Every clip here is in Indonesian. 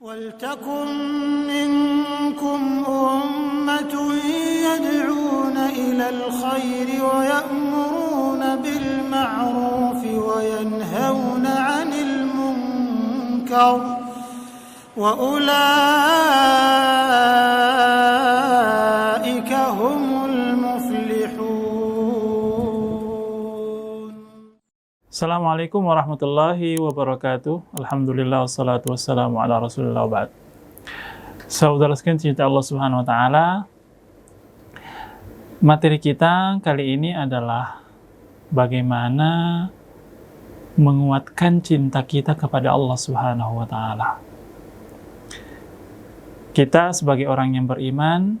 وَلْتَكُنْ مِنْكُمْ أُمَّةٌ يَدْعُونَ إِلَى الْخَيْرِ وَيَأْمُرُونَ بِالْمَعْرُوفِ وَيَنْهَوْنَ عَنِ الْمُنْكَرِ وَأُولَئِكَ هُمُ الْمُفْلِحُونَ. Assalamualaikum warahmatullahi wabarakatuh. Alhamdulillah wassalatu wassalamu ala rasulillah wa ba'd. Saudara sekalian cinta Allah subhanahu wa ta'ala, materi kita kali ini adalah bagaimana menguatkan cinta kita kepada Allah subhanahu wa ta'ala. Kita sebagai orang yang beriman,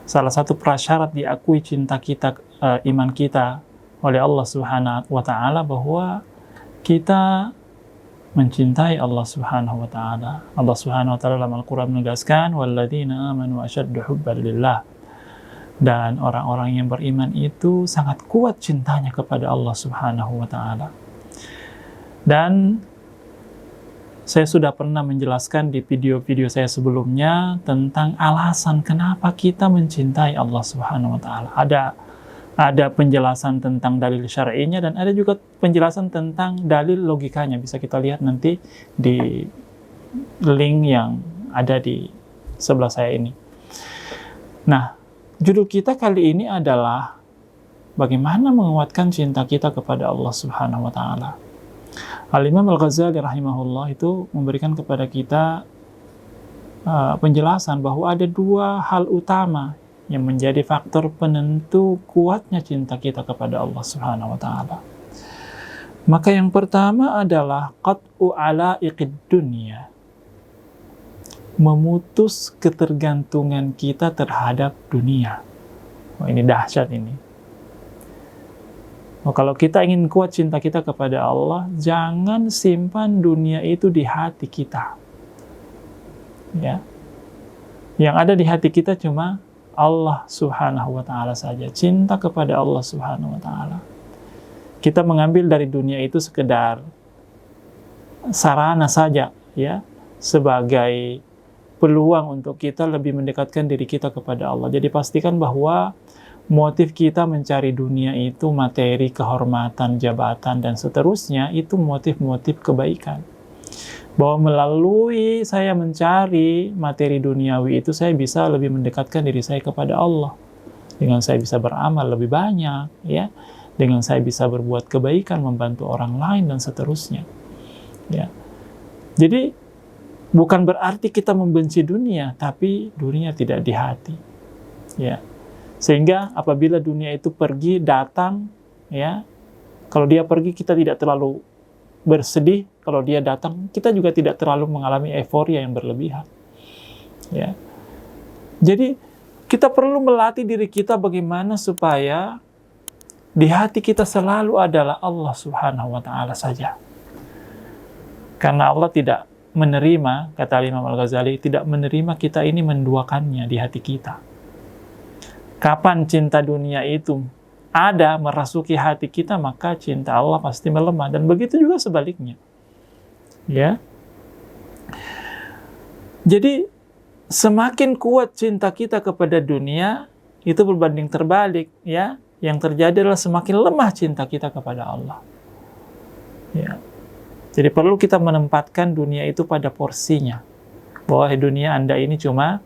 salah satu prasyarat diakui cinta kita, iman kita oleh Allah subhanahu wa ta'ala bahwa kita mencintai Allah subhanahu wa ta'ala. Allah subhanahu wa ta'ala dalam Al-Quran menegaskan walladzina amanu asyaddu hubban lillah, dan orang-orang yang beriman itu sangat kuat cintanya kepada Allah subhanahu wa ta'ala. Dan saya sudah pernah menjelaskan di video-video saya sebelumnya tentang alasan kenapa kita mencintai Allah subhanahu wa ta'ala. Ada penjelasan tentang dalil syar'inya dan ada juga penjelasan tentang dalil logikanya. Bisa kita lihat nanti di link yang ada di sebelah saya ini. Nah, judul kita kali ini adalah bagaimana menguatkan cinta kita kepada Allah Subhanahu wa taala. Al-Imam Al-Ghazali rahimahullah itu memberikan kepada kita penjelasan bahwa ada dua hal utama yang menjadi faktor penentu kuatnya cinta kita kepada Allah Subhanahu wa ta'ala. Maka yang pertama adalah qat'u ala'iqid dunya, memutus ketergantungan kita terhadap dunia. Oh, ini dahsyat ini. Oh, kalau kita ingin kuat cinta kita kepada Allah, jangan simpan dunia itu di hati kita. Ya. Yang ada di hati kita cuma Allah subhanahu wa ta'ala saja, cinta kepada Allah subhanahu wa ta'ala. Kita mengambil dari dunia itu sekedar sarana saja, ya, sebagai peluang untuk kita lebih mendekatkan diri kita kepada Allah. Jadi pastikan bahwa motif kita mencari dunia itu materi, kehormatan, jabatan, dan seterusnya, itu motif-motif kebaikan. Bahwa melalui saya mencari materi duniawi itu saya bisa lebih mendekatkan diri saya kepada Allah. Dengan saya bisa beramal lebih banyak, ya. Dengan saya bisa berbuat kebaikan, membantu orang lain dan seterusnya. Ya. Jadi bukan berarti kita membenci dunia, tapi dunia tidak di hati. Ya. Sehingga apabila dunia itu pergi, datang, ya. Kalau dia pergi kita tidak terlalu bersedih, kalau dia datang kita juga tidak terlalu mengalami euforia yang berlebihan. Ya. Jadi kita perlu melatih diri kita bagaimana supaya di hati kita selalu adalah Allah Subhanahu wa ta'ala saja. Karena Allah tidak menerima, kata Imam Al-Ghazali, tidak menerima kita ini menduakannya di hati kita. Kapan cinta dunia itu ada merasuki hati kita, maka cinta Allah pasti melemah, dan begitu juga sebaliknya. Ya. Jadi semakin kuat cinta kita kepada dunia, itu berbanding terbalik, ya. Yang terjadi adalah semakin lemah cinta kita kepada Allah. Ya. Jadi perlu kita menempatkan dunia itu pada porsinya. Bahwa dunia Anda ini cuma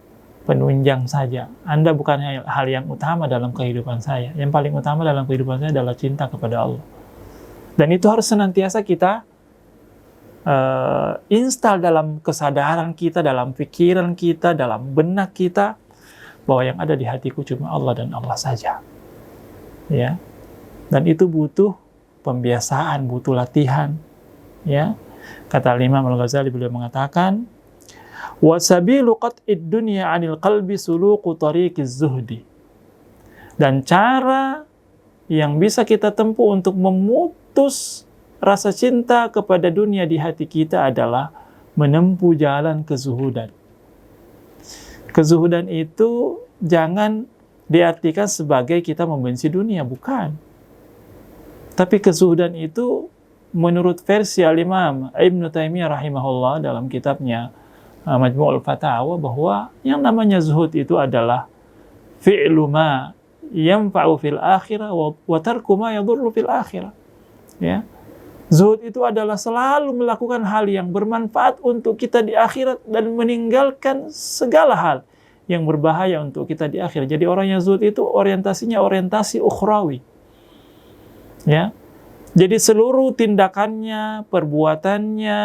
penunjang saja. Anda bukan hal yang utama dalam kehidupan saya. Yang paling utama dalam kehidupan saya adalah cinta kepada Allah. Dan itu harus senantiasa kita install dalam kesadaran kita, dalam pikiran kita, dalam benak kita, bahwa yang ada di hatiku cuma Allah dan Allah saja. Ya. Dan itu butuh pembiasaan, butuh latihan. Ya. Kata Imam Al-Ghazali, beliau mengatakan, wasabilu qat'id dunya 'anil qalbi suluqu tariqiz zuhdi. Dan cara yang bisa kita tempuh untuk memutus rasa cinta kepada dunia di hati kita adalah menempuh jalan kezuhudan. Kezuhudan itu jangan diartikan sebagai kita membenci dunia, bukan. Tapi kezuhudan itu menurut versi Al-Imam Ibnu Taimiyah rahimahullah dalam kitabnya Majmu'ul Fatawa, bahwa yang namanya zuhud itu adalah fi'lu ma yanfa'u fil akhirah wa tarku ma yadurru fil akhirah. Ya. Zuhud itu adalah selalu melakukan hal yang bermanfaat untuk kita di akhirat dan meninggalkan segala hal yang berbahaya untuk kita di akhirat. Jadi orang yang zuhud itu orientasinya orientasi ukhrawi. Ya. Jadi seluruh tindakannya, perbuatannya,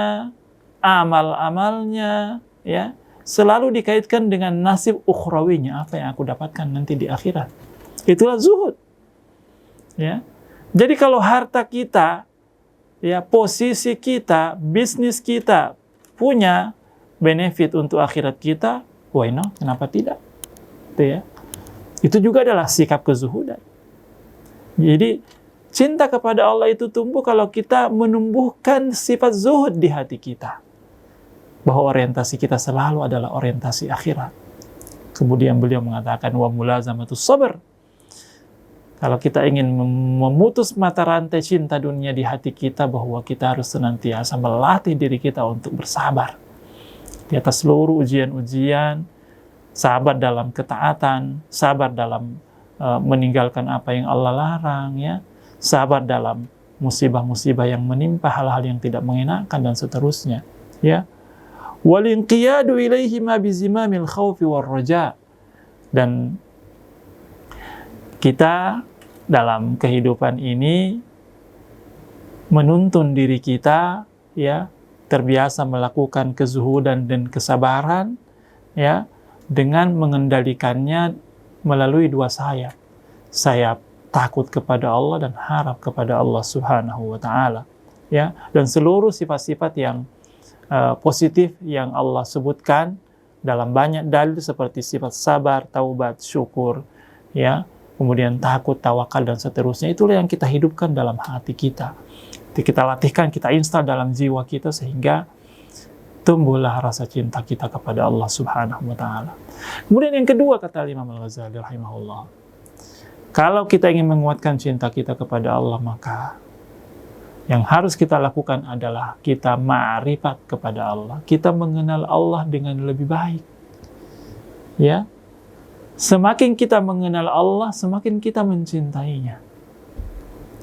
amal-amalnya, ya, selalu dikaitkan dengan nasib ukhrawinya, apa yang aku dapatkan nanti di akhirat. Itulah zuhud. Ya. Jadi kalau harta kita, ya, posisi kita, bisnis kita punya benefit untuk akhirat kita, why not? Kenapa tidak? Itu ya. Itu juga adalah sikap kezuhudan. Jadi cinta kepada Allah itu tumbuh kalau kita menumbuhkan sifat zuhud di hati kita. Bahwa orientasi kita selalu adalah orientasi akhirat. Kemudian beliau mengatakan wa mulazamatus sabr. Kalau kita ingin memutus mata rantai cinta dunia di hati kita, bahwa kita harus senantiasa melatih diri kita untuk bersabar di atas seluruh ujian-ujian, sabar dalam ketaatan, sabar dalam meninggalkan apa yang Allah larang, ya, sabar dalam musibah-musibah yang menimpa, hal-hal yang tidak mengenakan dan seterusnya, ya. Walinqiyadu ilaihi ma bizimamil khaufi war raja. Dan kita dalam kehidupan ini menuntun diri kita, ya, terbiasa melakukan kezuhudan dan kesabaran, ya, dengan mengendalikannya melalui dua sayap. Sayap takut kepada Allah dan harap kepada Allah Subhanahu wa taala, ya. Dan seluruh sifat-sifat yang positif yang Allah sebutkan dalam banyak dalil seperti sifat sabar, taubat, syukur, ya, kemudian takut, tawakal dan seterusnya, itulah yang kita hidupkan dalam hati kita. Kita latihkan, kita install dalam jiwa kita sehingga tumbuhlah rasa cinta kita kepada Allah Subhanahu wa taala. Kemudian yang kedua, kata Imam Al-Ghazali rahimahullah, kalau kita ingin menguatkan cinta kita kepada Allah, maka yang harus kita lakukan adalah kita ma'rifat kepada Allah. Kita mengenal Allah dengan lebih baik. Ya. Semakin kita mengenal Allah, semakin kita mencintainya.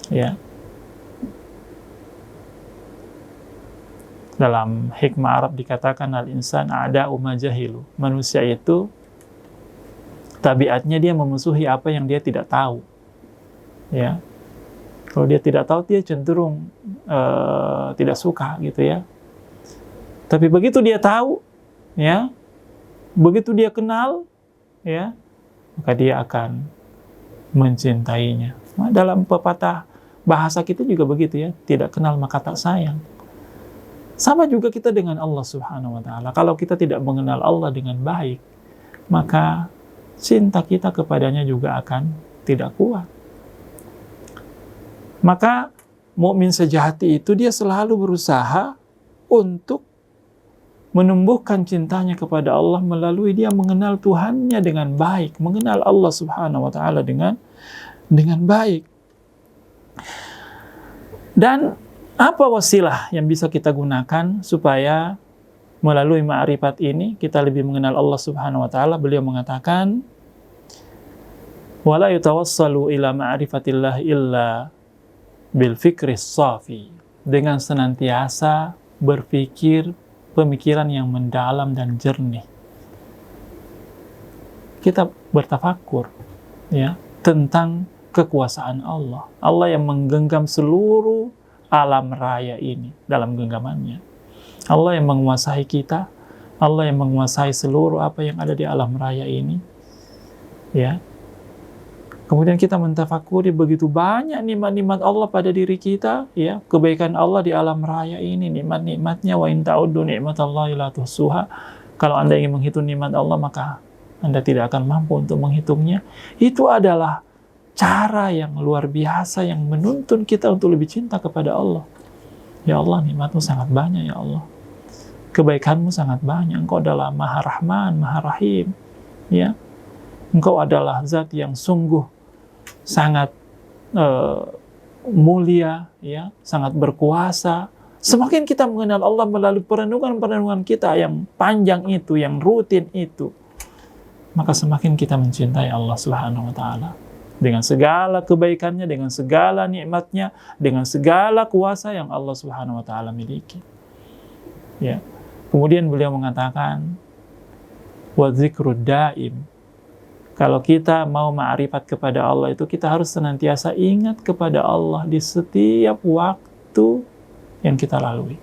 Ya. Dalam hikmah Arab dikatakan al-insan a'da'u ma jahilu. Manusia itu tabiatnya dia memusuhi apa yang dia tidak tahu. Ya. Kalau dia tidak tahu, dia cenderung tidak suka, gitu ya. Tapi begitu dia tahu, ya, begitu dia kenal, ya, maka dia akan mencintainya. Nah, dalam pepatah bahasa kita juga begitu, ya, tidak kenal maka tak sayang. Sama juga kita dengan Allah Subhanahu wa taala. Kalau kita tidak mengenal Allah dengan baik, maka cinta kita kepadanya juga akan tidak kuat. Maka mukmin sejati itu dia selalu berusaha untuk menumbuhkan cintanya kepada Allah melalui dia mengenal Tuhannya dengan baik, mengenal Allah Subhanahu wa taala dengan baik. Dan apa wasilah yang bisa kita gunakan supaya melalui ma'rifat ini kita lebih mengenal Allah Subhanahu wa taala? Beliau mengatakan, wala yatawassalu ila ma'rifatillah illa bil fikri safi, dengan senantiasa berpikir pemikiran yang mendalam dan jernih. Kita bertafakur, ya, tentang kekuasaan Allah. Allah yang menggenggam seluruh alam raya ini dalam genggamannya. Allah yang menguasai kita, Allah yang menguasai seluruh apa yang ada di alam raya ini. Ya. Kemudian kita mentafakuri begitu banyak nikmat-nikmat Allah pada diri kita, ya, kebaikan Allah di alam raya ini, nikmat-nikmatnya, wa in ta'uddu ni'matallahi la tuhsuha. Kalau Anda ingin menghitung nikmat Allah, maka Anda tidak akan mampu untuk menghitungnya. Itu adalah cara yang luar biasa yang menuntun kita untuk lebih cinta kepada Allah. Ya Allah, nikmat-Mu sangat banyak, ya Allah. Kebaikan-Mu sangat banyak. Engkau adalah Maha Rahman, Maha Rahim. Ya. Engkau adalah zat yang sungguh sangat mulia, ya, sangat berkuasa. Semakin kita mengenal Allah melalui perenungan-perenungan kita yang panjang itu, yang rutin itu, maka semakin kita mencintai Allah Subhanahu wa Ta'ala dengan segala kebaikannya, dengan segala nikmatnya, dengan segala kuasa yang Allah Subhanahu wa Ta'ala miliki. Ya. Kemudian beliau mengatakan, wa dzikrud daim. Kalau kita mau ma'rifat kepada Allah itu, kita harus senantiasa ingat kepada Allah di setiap waktu yang kita lalui.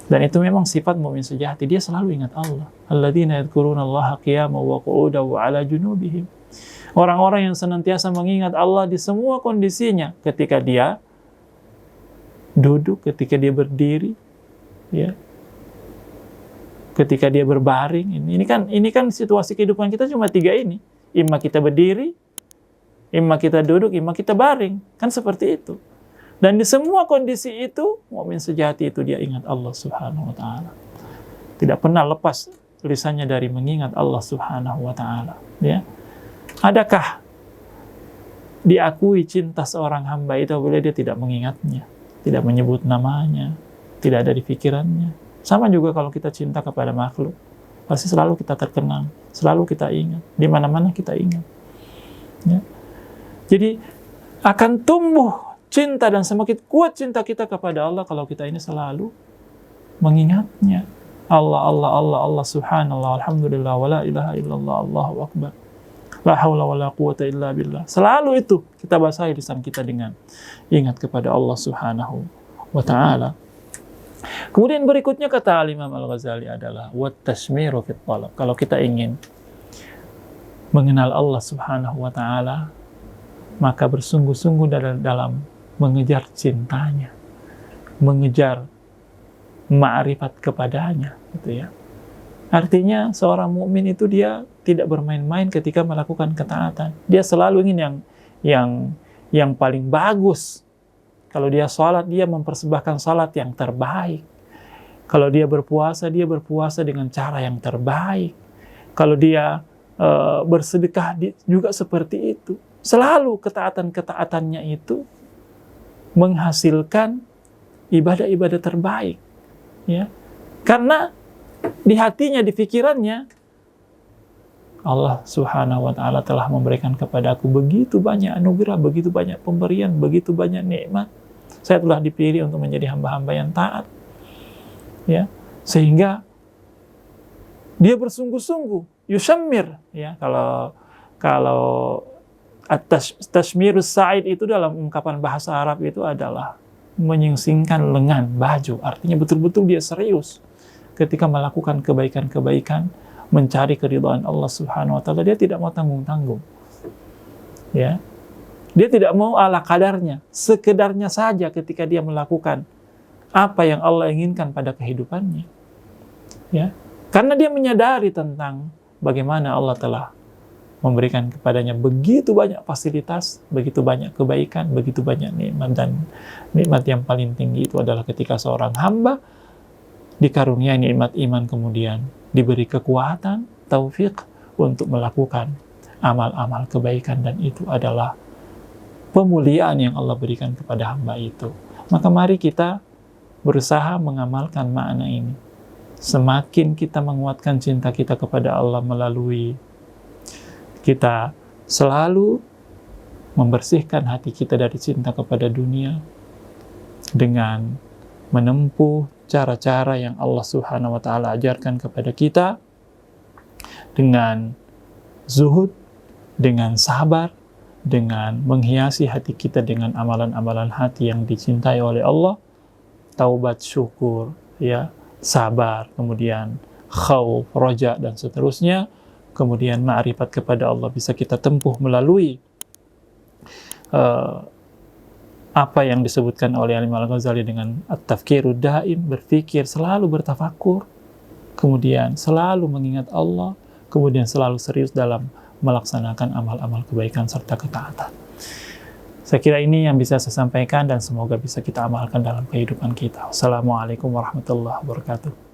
Dan itu memang sifat mukmin sejati, dia selalu ingat Allah. Alladzina yadhkurunallaha qiyaman wa qu'udan wa 'ala junubihim. Orang-orang yang senantiasa mengingat Allah di semua kondisinya, ketika dia duduk, ketika dia berdiri, ya, ketika dia berbaring. Ini kan situasi kehidupan kita cuma 3 ini. Imma kita berdiri, imma kita duduk, imma kita baring. Kan seperti itu. Dan di semua kondisi itu, mukmin sejati itu dia ingat Allah Subhanahu wa Ta'ala. Tidak pernah lepas lisannya dari mengingat Allah Subhanahu wa Ta'ala. Ya. Adakah diakui cinta seorang hamba itu apabila dia tidak mengingatnya, tidak menyebut namanya, tidak ada di pikirannya? Sama juga kalau kita cinta kepada makhluk, pasti selalu kita terkenang, selalu kita ingat, di mana-mana kita ingat. Ya. Jadi akan tumbuh cinta dan semakin kuat cinta kita kepada Allah kalau kita ini selalu mengingatnya. Allah, Allah, Allah, Allah, subhanallah, alhamdulillah, wa la ilaha illallah, Allahu akbar, la hawla wa la quwata illa billah. Selalu itu kita basahi lisan kita dengan ingat kepada Allah Subhanahu wa Ta'ala. Kemudian berikutnya kata Imam Al-Ghazali adalah wat tashmiru fit talab. Kalau kita ingin mengenal Allah Subhanahu wa Ta'ala, maka bersungguh-sungguh dalam mengejar cintanya, mengejar ma'rifat kepadanya, gitu ya. Artinya seorang mukmin itu dia tidak bermain-main ketika melakukan ketaatan. Dia selalu ingin yang paling bagus. Kalau dia sholat, dia mempersembahkan sholat yang terbaik. Kalau dia berpuasa dengan cara yang terbaik. Kalau dia bersedekah juga seperti itu. Selalu ketaatan-ketaatannya itu menghasilkan ibadah-ibadah terbaik, ya, karena di hatinya, di pikirannya, Allah Subhanahu wa Ta'ala telah memberikan kepada aku begitu banyak anugerah, begitu banyak pemberian, begitu banyak nikmat. Saya telah dipilih untuk menjadi hamba-hamba yang taat, ya, sehingga dia bersungguh-sungguh yushammir, ya. Kalau Tashmirus Sa'id itu dalam ungkapan bahasa Arab itu adalah menyingsingkan lengan baju. Artinya betul-betul dia serius ketika melakukan kebaikan-kebaikan, mencari keridhaan Allah Subhanahu wa Ta'ala. Dia tidak mau tanggung-tanggung, ya. Dia tidak mau ala kadarnya, sekedarnya saja ketika dia melakukan apa yang Allah inginkan pada kehidupannya, ya. Karena dia menyadari tentang bagaimana Allah telah memberikan kepadanya begitu banyak fasilitas, begitu banyak kebaikan, begitu banyak nikmat. Dan nikmat yang paling tinggi itu adalah ketika seorang hamba dikaruniai nikmat iman, kemudian diberi kekuatan, taufik untuk melakukan amal-amal kebaikan, dan itu adalah pemuliaan yang Allah berikan kepada hamba itu. Maka mari kita berusaha mengamalkan makna ini. Semakin kita menguatkan cinta kita kepada Allah melalui kita selalu membersihkan hati kita dari cinta kepada dunia dengan menempuh cara-cara yang Allah Subhanahu wa Ta'ala ajarkan kepada kita, dengan zuhud, dengan sabar, dengan menghiasi hati kita dengan amalan-amalan hati yang dicintai oleh Allah, taubat, syukur, ya, sabar, kemudian khauf, roja, dan seterusnya. Kemudian ma'rifat kepada Allah bisa kita tempuh melalui apa yang disebutkan oleh Imam Al-Ghazali dengan at-tafkirud daim, berpikir, selalu bertafakur, kemudian selalu mengingat Allah, kemudian selalu serius dalam melaksanakan amal-amal kebaikan serta ketaatan. Saya kira ini yang bisa saya sampaikan dan semoga bisa kita amalkan dalam kehidupan kita. Assalamualaikum warahmatullahi wabarakatuh.